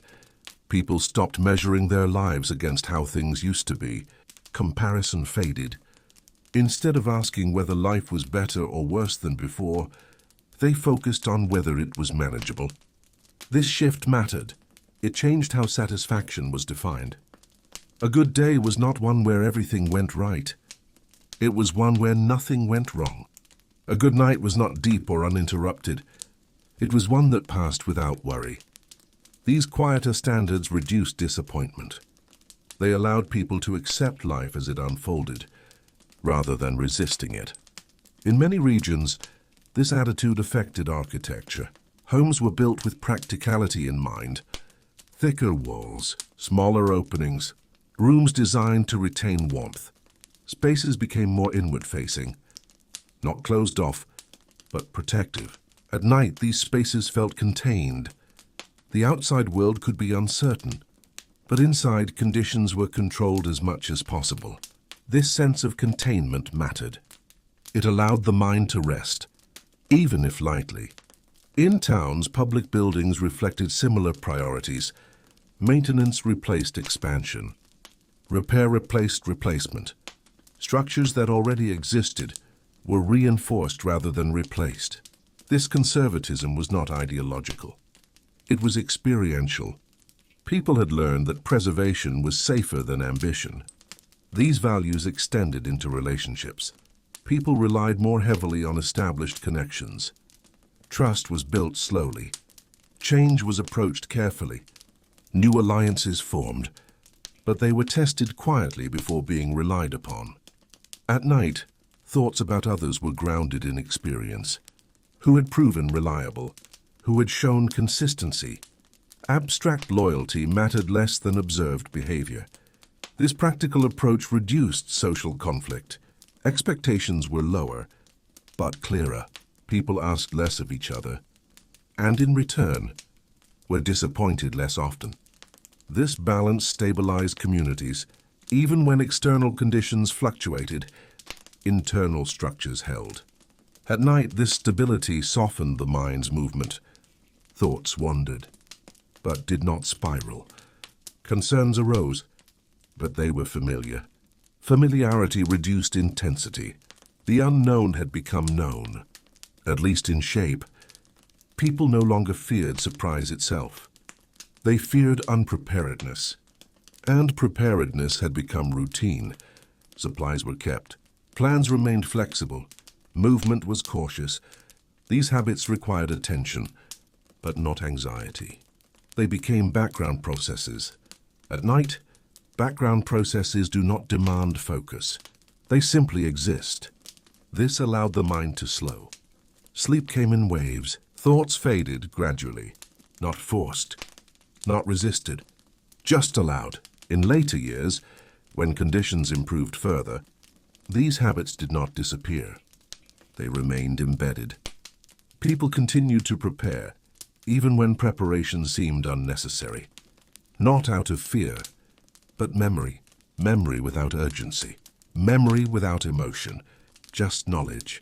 people stopped measuring their lives against how things used to be. Comparison faded. Instead of asking whether life was better or worse than before, they focused on whether it was manageable. This shift mattered. It changed how satisfaction was defined. A good day was not one where everything went right. It was one where nothing went wrong. A good night was not deep or uninterrupted. It was one that passed without worry. These quieter standards reduced disappointment. They allowed people to accept life as it unfolded. rather than resisting it. In many regions, this attitude affected architecture. Homes were built with practicality in mind. Thicker walls, smaller openings, rooms designed to retain warmth. Spaces became more inward-facing, not closed off, but protective. At night, these spaces felt contained. The outside world could be uncertain, but inside, conditions were controlled as much as possible. This sense of containment mattered. It allowed the mind to rest, even if lightly. In towns, public buildings reflected similar priorities. Maintenance replaced expansion. Repair replaced replacement. Structures that already existed were reinforced rather than replaced. This conservatism was not ideological. It was experiential. People had learned that preservation was safer than ambition. These values extended into relationships. People relied more heavily on established connections. Trust was built slowly. Change was approached carefully. New alliances formed, but they were tested quietly before being relied upon. At night, thoughts about others were grounded in experience. Who had proven reliable? Who had shown consistency? Abstract loyalty mattered less than observed behavior. This practical approach reduced social conflict. Expectations were lower, but clearer. People asked less of each other, and in return, were disappointed less often. This balance stabilized communities. Even when external conditions fluctuated, internal structures held. At night, this stability softened the mind's movement. Thoughts wandered, but did not spiral. Concerns arose, but they were familiar. Familiarity reduced intensity. The unknown had become known, at least in shape. People no longer feared surprise itself. They feared unpreparedness. And preparedness had become routine. Supplies were kept. Plans remained flexible. Movement was cautious. These habits required attention, but not anxiety. They became background processes. At night, background processes do not demand focus. They simply exist. This allowed the mind to slow. Sleep came in waves. Thoughts faded gradually, not forced, not resisted, just allowed. In later years, when conditions improved further, these habits did not disappear. They remained embedded. People continued to prepare, even when preparation seemed unnecessary. Not out of fear, but memory. Memory without urgency. Memory without emotion. Just knowledge.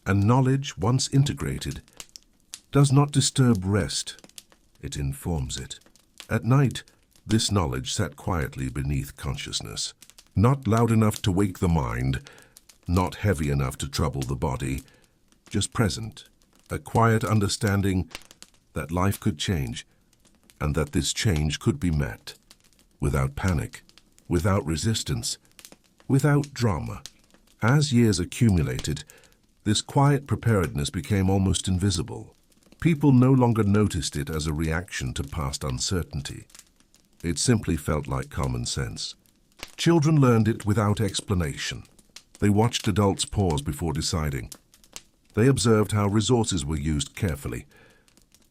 And knowledge, once integrated, does not disturb rest. It informs it. At night, this knowledge sat quietly beneath consciousness. Not loud enough to wake the mind, not heavy enough to trouble the body, just present. A quiet understanding that life could change, and that this change could be met without panic, without resistance, without drama. As years accumulated, this quiet preparedness became almost invisible. People no longer noticed it as a reaction to past uncertainty. It simply felt like common sense. Children learned it without explanation. They watched adults pause before deciding. They observed how resources were used carefully.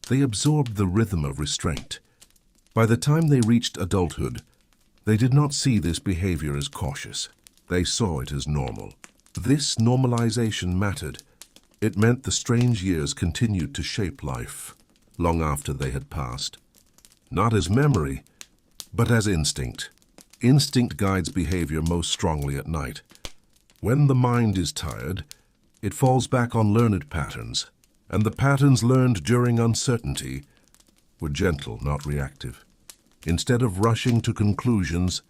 They absorbed the rhythm of restraint. By the time they reached adulthood, they did not see this behavior as cautious. They saw it as normal. This normalization mattered. It meant the strange years continued to shape life long after they had passed. Not as memory, but as instinct. Instinct guides behavior most strongly at night. When the mind is tired, it falls back on learned patterns, and the patterns learned during uncertainty were gentle, not reactive. Instead of rushing to conclusions,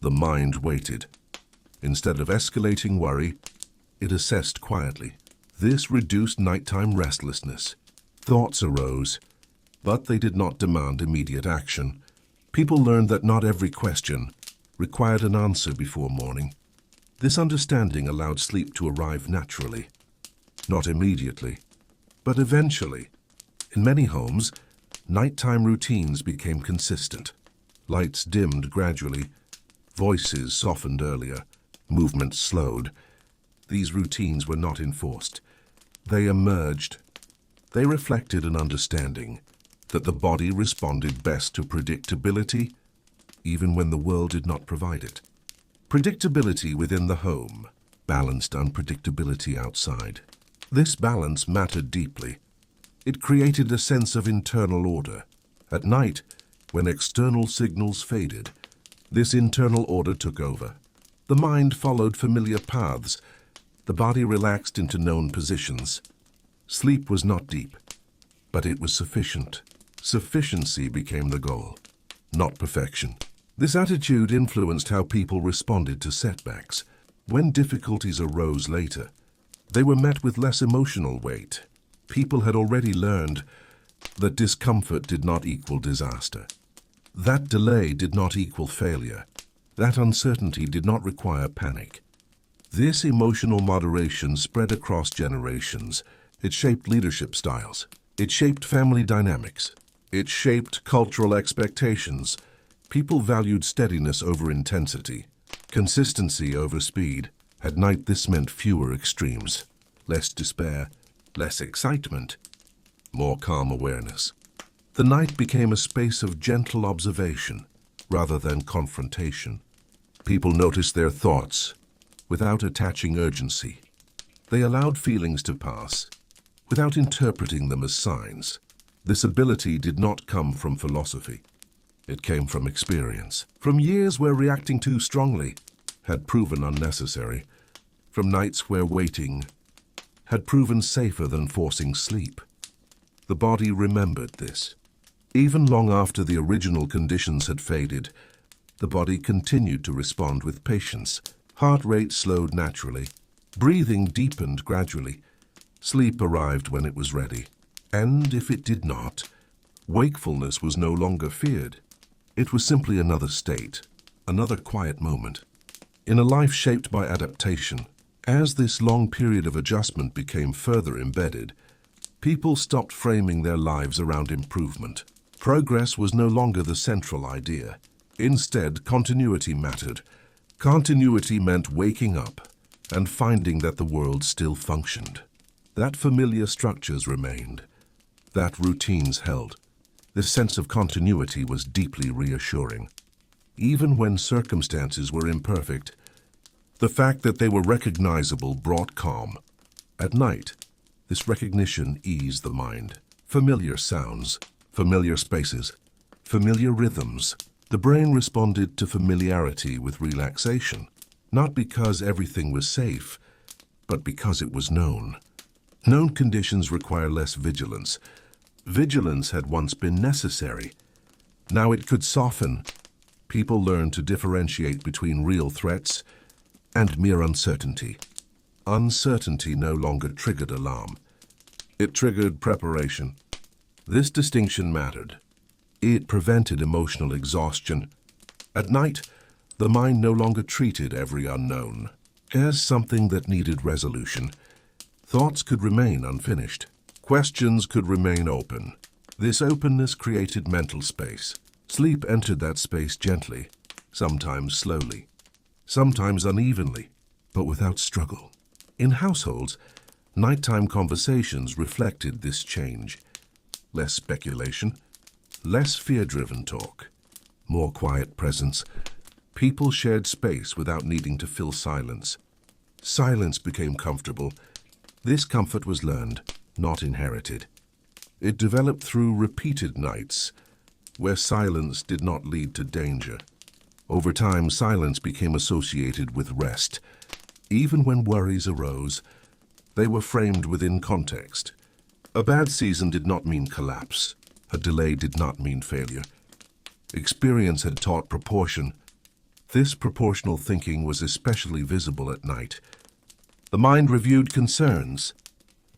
the mind waited. Instead of escalating worry, it assessed quietly. This reduced nighttime restlessness. Thoughts arose, but they did not demand immediate action. People learned that not every question required an answer before morning. This understanding allowed sleep to arrive naturally, not immediately, but eventually. In many homes, nighttime routines became consistent. Lights dimmed gradually, voices softened earlier, Movement slowed. These routines were not enforced. They emerged. They reflected an understanding that the body responded best to predictability, even when the world did not provide it. Predictability within the home balanced unpredictability outside. This balance mattered deeply. It created a sense of internal order. At night, when external signals faded, this internal order took over. The mind followed familiar paths. The body relaxed into known positions. Sleep was not deep, but it was sufficient. Sufficiency became the goal, not perfection. This attitude influenced how people responded to setbacks. When difficulties arose later, they were met with less emotional weight. People had already learned that discomfort did not equal disaster. That delay did not equal failure. That uncertainty did not require panic. This emotional moderation spread across generations. It shaped leadership styles. It shaped family dynamics. It shaped cultural expectations. People valued steadiness over intensity, consistency over speed. At night, this meant fewer extremes, less despair, less excitement, more calm awareness. The night became a space of gentle observation rather than confrontation. People noticed their thoughts without attaching urgency. They allowed feelings to pass without interpreting them as signs. This ability did not come from philosophy. It came from experience, from years where reacting too strongly had proven unnecessary, from nights where waiting had proven safer than forcing sleep. The body remembered this. Even long after the original conditions had faded, the body continued to respond with patience. Heart rate slowed naturally. Breathing deepened gradually. Sleep arrived when it was ready. And if it did not, wakefulness was no longer feared. It was simply another state, another quiet moment. In a life shaped by adaptation, as this long period of adjustment became further embedded, people stopped framing their lives around improvement. Progress was no longer the central idea. Instead, continuity mattered. Continuity meant waking up and finding that the world still functioned, that familiar structures remained, that routines held. This sense of continuity was deeply reassuring. Even when circumstances were imperfect, the fact that they were recognizable brought calm. At night, this recognition eased the mind. Familiar sounds, familiar spaces, familiar rhythms. The brain responded to familiarity with relaxation, not because everything was safe, but because it was known. Known conditions require less vigilance. Vigilance had once been necessary. Now it could soften. People learned to differentiate between real threats and mere uncertainty. Uncertainty no longer triggered alarm. It triggered preparation. This distinction mattered. It prevented emotional exhaustion. At night, the mind no longer treated every unknown as something that needed resolution. Thoughts could remain unfinished. Questions could remain open. This openness created mental space. Sleep entered that space gently, sometimes slowly, sometimes unevenly, but without struggle. In households, nighttime conversations reflected this change. Less speculation, less fear-driven talk, more quiet presence. People shared space without needing to fill silence. Silence became comfortable. This comfort was learned, not inherited. It developed through repeated nights, where silence did not lead to danger. Over time, silence became associated with rest. Even when worries arose, they were framed within context. A bad season did not mean collapse. A delay did not mean failure. Experience had taught proportion. This proportional thinking was especially visible at night. The mind reviewed concerns,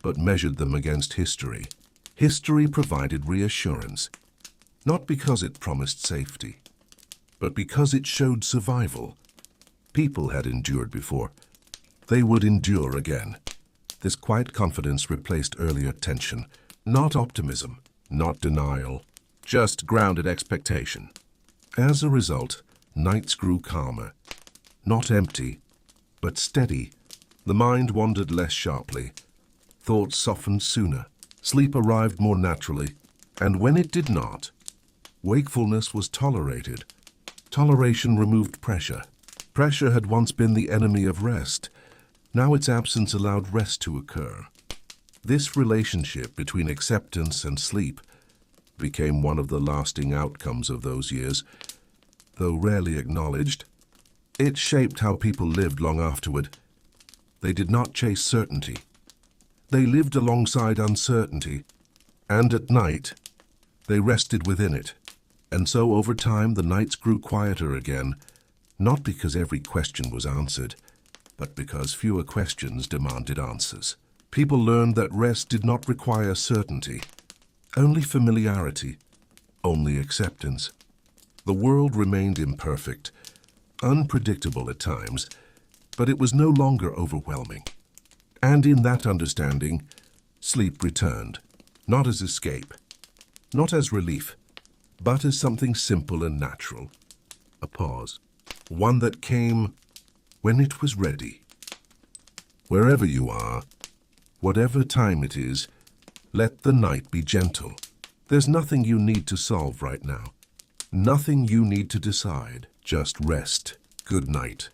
but measured them against history. History provided reassurance, not because it promised safety, but because it showed survival. People had endured before. They would endure again. This quiet confidence replaced earlier tension. Not optimism, not denial, just grounded expectation. As a result, nights grew calmer, not empty, but steady. The mind wandered less sharply. Thoughts softened sooner. Sleep arrived more naturally. And when it did not, wakefulness was tolerated. Toleration removed pressure. Pressure had once been the enemy of rest. Now its absence allowed rest to occur. This relationship between acceptance and sleep became one of the lasting outcomes of those years. Though rarely acknowledged, it shaped how people lived long afterward. They did not chase certainty. They lived alongside uncertainty, and at night, they rested within it. And so over time the nights grew quieter again, not because every question was answered, but because fewer questions demanded answers. People learned that rest did not require certainty, only familiarity, only acceptance. The world remained imperfect, unpredictable at times, but it was no longer overwhelming. And in that understanding, sleep returned, not as escape, not as relief, but as something simple and natural, a pause, one that came when it was ready. Wherever you are, whatever time it is, let the night be gentle. There's nothing you need to solve right now, nothing you need to decide, just rest. Good night.